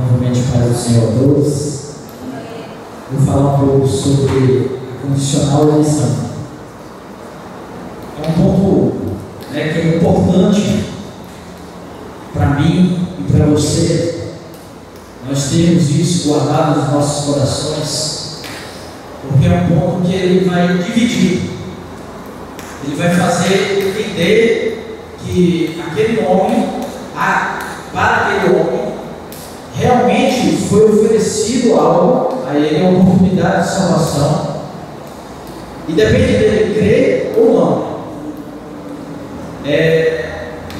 Novamente, paz do Senhor a todos. Vou falar um pouco sobre a condicional eleição. É um ponto que é importante para mim e para você. Nós temos isso guardado nos nossos corações, porque é um ponto que ele vai dividir. Ele vai fazer entender que aquele homem, para aquele homem, realmente foi oferecido algo a ele, uma oportunidade de salvação, e depende dele crer ou não.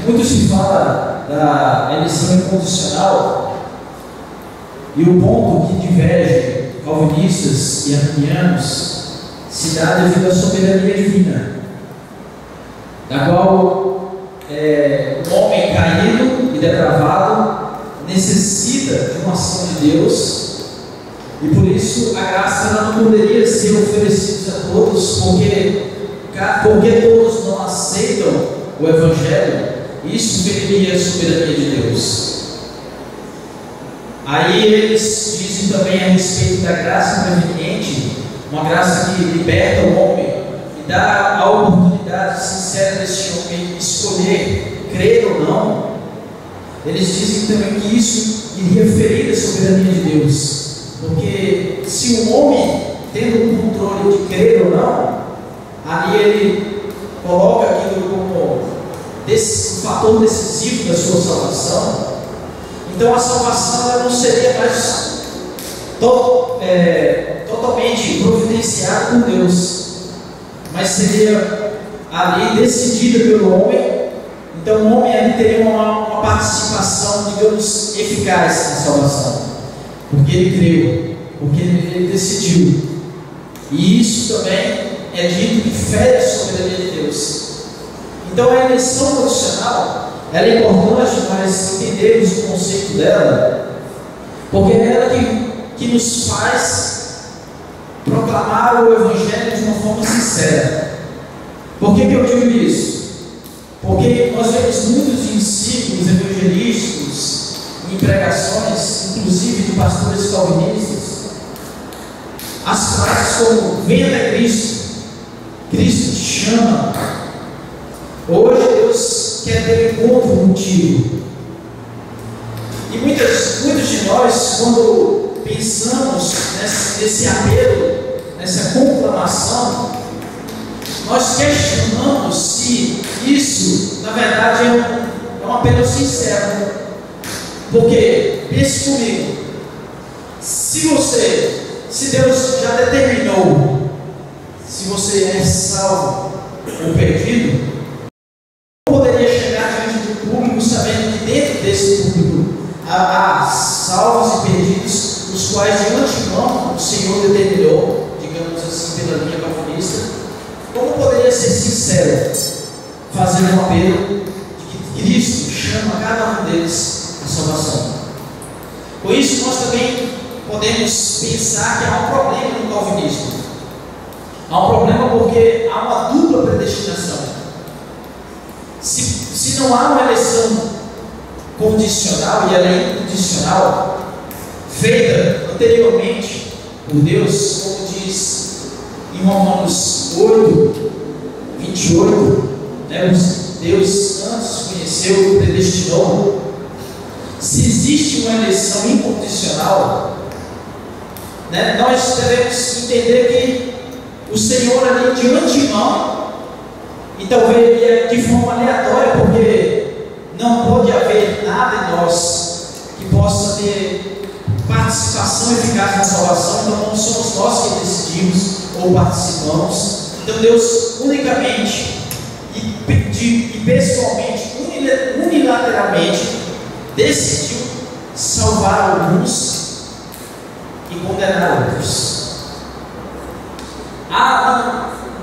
Muito se fala da eleição incondicional, e o ponto que diverge calvinistas e arminianos se dá devido à soberania divina, da qual o homem caído e depravado necessita de uma ação de Deus, e por isso a graça ela não poderia ser oferecida a todos, porque todos não aceitam o Evangelho. Isso feriria a soberania de Deus. Aí eles dizem também a respeito da graça preveniente, uma graça que liberta o homem e dá a oportunidade sincera desse homem escolher crer ou não. Eles dizem também que isso iria ferir a soberania de Deus, porque se o homem, tendo o controle de crer ou não, ali ele coloca aquilo como um fator decisivo da sua salvação. Então a salvação ela não seria mais totalmente providenciada por Deus, mas seria ali decidida pelo homem. Então o homem ali teria uma participação, digamos, eficaz na salvação, porque ele creu, porque ele decidiu. E isso também é dito que fere a soberania de Deus. Então a eleição condicional ela é importante nós entendermos o conceito dela, porque é ela que nos faz proclamar o Evangelho de uma forma sincera. Por que eu digo isso? Porque nós vemos muitos discípulos evangelísticos em pregações, inclusive de pastores calvinistas, as frases como: venha até Cristo, Cristo te chama, hoje Deus quer ter encontro contigo. E muitos de nós, quando pensamos nesse apelo, nessa conclamação, nós questionamos se isso, na verdade, é um apelo sincero. Porque, pense comigo, se Deus já determinou se você é salvo ou perdido, não poderia chegar diante do público sabendo que dentro desse público há salvos e perdidos, os quais de antemão o Senhor determinou, digamos assim, pela linha calvinista. Como poderia ser sincero, fazendo um apelo de que Cristo chama cada um deles à salvação? Com isso, nós também podemos pensar que há um problema no calvinismo. Há um problema porque há uma dupla predestinação. Se não há uma eleição condicional e ela é incondicional, feita anteriormente por Deus, como diz em Romanos 8, 28, Deus antes conheceu, predestinou. Se existe uma eleição incondicional, nós devemos entender que o Senhor ali de antemão, e talvez de forma aleatória, porque não pode haver nada em nós que possa ter participação eficaz na salvação, então não somos nós que decidimos ou participamos. Então Deus unicamente e pessoalmente, unilateralmente, decidiu salvar alguns e condenar outros.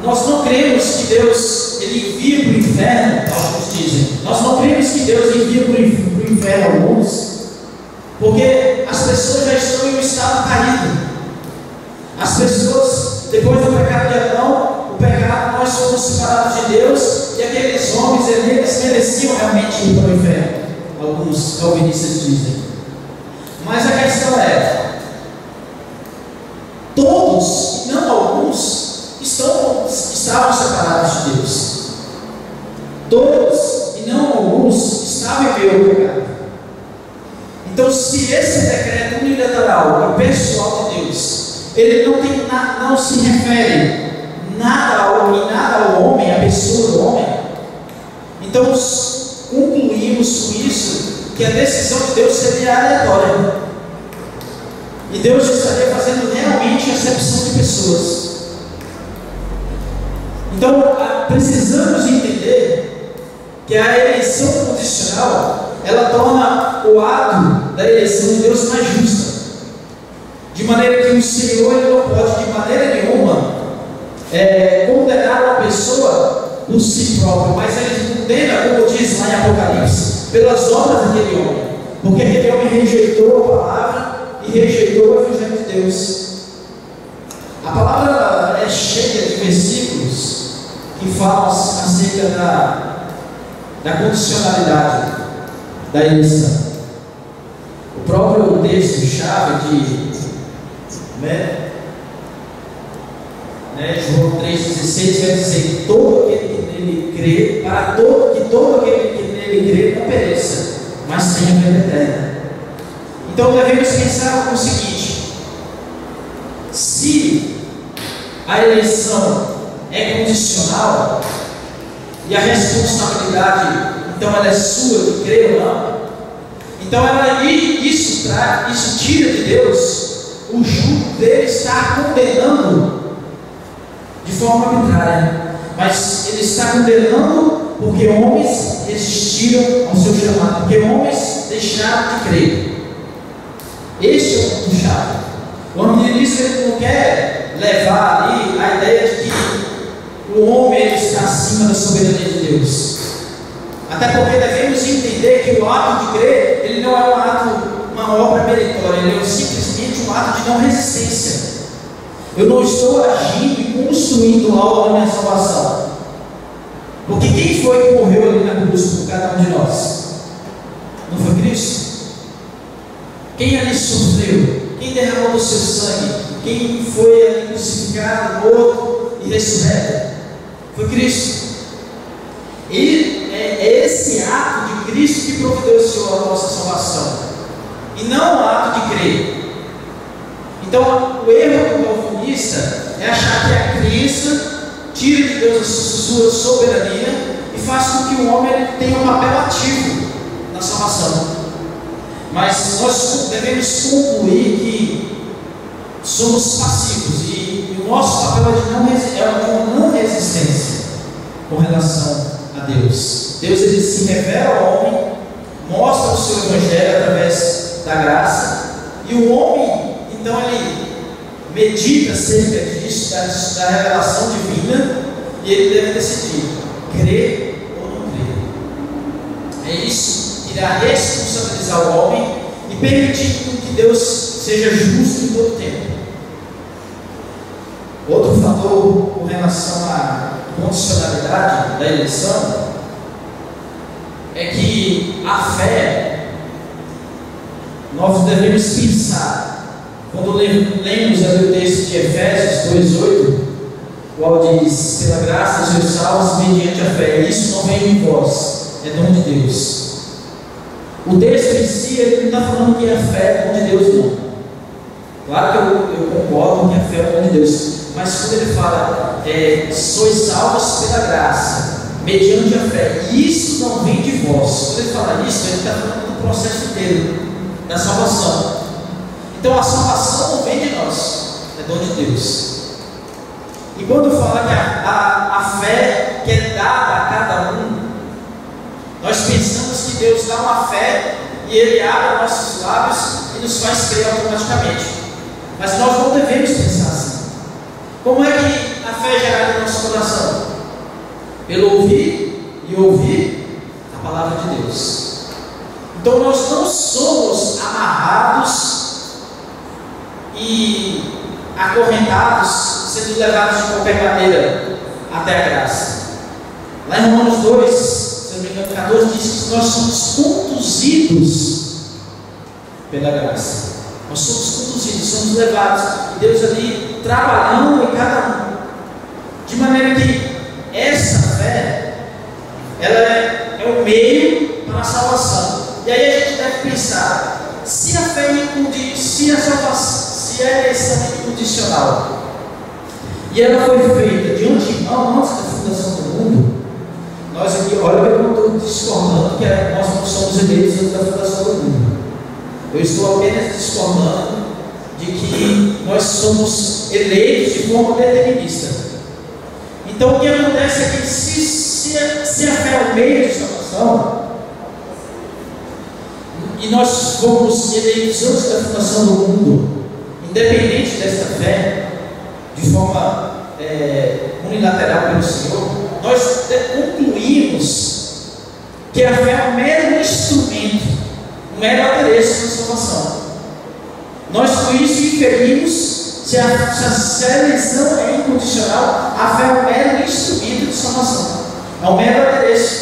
Nós não cremos que Deus ele envia para o inferno, alguns dizem. Nós não cremos que Deus envia para o inferno alguns, porque as pessoas já estão em um estado caído. As pessoas, depois do pecado de Adão, o pecado, nós fomos separados de Deus, e aqueles homens, mereciam realmente ir para o inferno, alguns calvinistas dizem. Mas questão é: todos, e não alguns, estavam separados de Deus. Todos, e não alguns, estavam em meio ao pecado. Então, se esse decreto unilateral e pessoal de Deus, ele não se refere nada ao homem, à pessoa do homem, então concluímos com isso que a decisão de Deus seria aleatória, e Deus estaria fazendo realmente acepção de pessoas. Então precisamos entender que a eleição condicional, ela torna o ato da eleição de Deus mais justa, de maneira que o Senhor ele não pode de maneira nenhuma condenar uma pessoa por si próprio, mas ele condena, como diz lá em Apocalipse, pelas obras daquele homem, porque aquele homem rejeitou a palavra e rejeitou o Evangelho de Deus. A palavra é cheia de versículos que falam acerca da condicionalidade da eleição. O próprio texto-chave de João 3,16 vai dizer que todo aquele que nele crê, que todo aquele que nele crê não pereça, mas tenha vida eterna. Então devemos pensar no seguinte: se a eleição é condicional e a responsabilidade então ela é sua de crer ou não, então isso tira de Deus o jugo dele estar condenando de forma arbitrária, mas ele está condenando porque homens resistiram ao seu chamado, porque homens deixaram de crer. Este é o ponto-chave. O anticristo ele não quer levar ali a ideia de que o homem ele está acima da soberania de Deus, até porque devemos entender que o ato de crer ele não é uma obra meritória, ele é simplesmente um ato de não resistência. Eu não estou agindo e construindo algo na minha salvação, porque quem foi que morreu ali na cruz por cada um de nós? Não foi Cristo? Quem ali sofreu? Quem derramou o seu sangue? Quem foi ali crucificado, morto e ressurreto? Foi Cristo. E é esse ato de Cristo que providenciou a nossa salvação, e não o ato de crer. Então, o erro do calvinista é achar que a crença tira de Deus a sua soberania e faz com que o homem tenha um papel ativo na salvação. Mas nós devemos concluir que somos passivos e o nosso papel é de uma não resistência com relação a Deus. Deus ele se revela ao homem, mostra o seu evangelho através da graça, e o homem então ele medita acerca disso, da revelação divina, e ele deve decidir crer ou não crer. É isso que irá responsabilizar o homem e permitir que Deus seja justo em todo o tempo. Outro fator com relação à condicionalidade da eleição é que a fé, nós devemos pensar, quando lemos ali o texto de Efésios 2,8, o qual diz: pela graça sois salvos mediante a fé, e isso não vem de vós, é dom de Deus. O texto em si, ele não está falando que a fé é dom de Deus, não. Claro que eu concordo que a fé é dom de Deus, mas quando ele fala sois salvos pela graça mediante a fé, e isso não vem de vós, quando ele fala isso, ele está falando do processo inteiro da salvação. Então a salvação não vem de nós, é dom de Deus. E quando fala que a fé que é dada a cada um, nós pensamos que Deus dá uma fé e Ele abre nossos lábios e nos faz crer automaticamente. Mas nós não devemos pensar assim. Como é que a fé é gerada no nosso coração? Pelo ouvir e ouvir a palavra de Deus. Então nós não somos amarrados e acorrentados, sendo levados de qualquer maneira até a graça. Lá em Romanos 2, se não me engano, 14, diz que nós somos conduzidos pela graça. Nós somos conduzidos, somos levados, e Deus ali trabalhando em cada um. De maneira que essa fé, ela é o meio para a salvação. E aí a gente deve pensar, se a fé se a eleição é incondicional, e ela foi feita de antemão, antes da fundação do mundo, nós aqui, olha que eu não estou discordando que nós não somos eleitos antes da fundação do mundo. Eu estou apenas discordando de que nós somos eleitos de forma determinista. Então o que acontece é que se a fé é o meio de salvação, e nós fomos eleitos antes da fundação do mundo, independente desta fé, de forma unilateral pelo Senhor, nós concluímos que a fé é um mero instrumento, um mero adereço da salvação. Nós com isso inferimos, se a eleição é incondicional, a fé é um mero instrumento de salvação, é um mero adereço,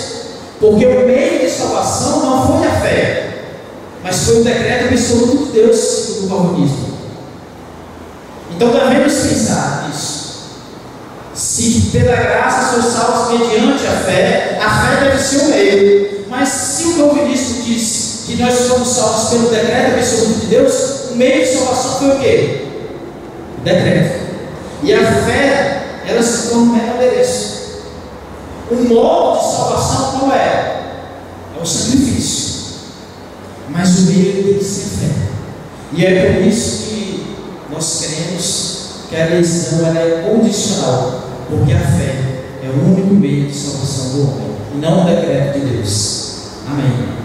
porque o meio de salvação não foi a fé, mas foi o decreto absoluto de Deus, segundo o calvinismo. Então devemos pensar nisso. Se pela graça sois salvos mediante a fé deve ser o meio. Mas se o calvinismo diz que nós somos salvos pelo decreto absoluto de Deus, o meio de salvação foi o quê? O decreto. E a fé, ela se torna um mero adereço. O modo de salvação qual é? É o sacrifício. Mas o meio tem que ser fé. E é por isso que nós queremos que a eleição ela é condicional, porque a fé é o único meio de salvação do homem, e não o decreto de Deus. Amém.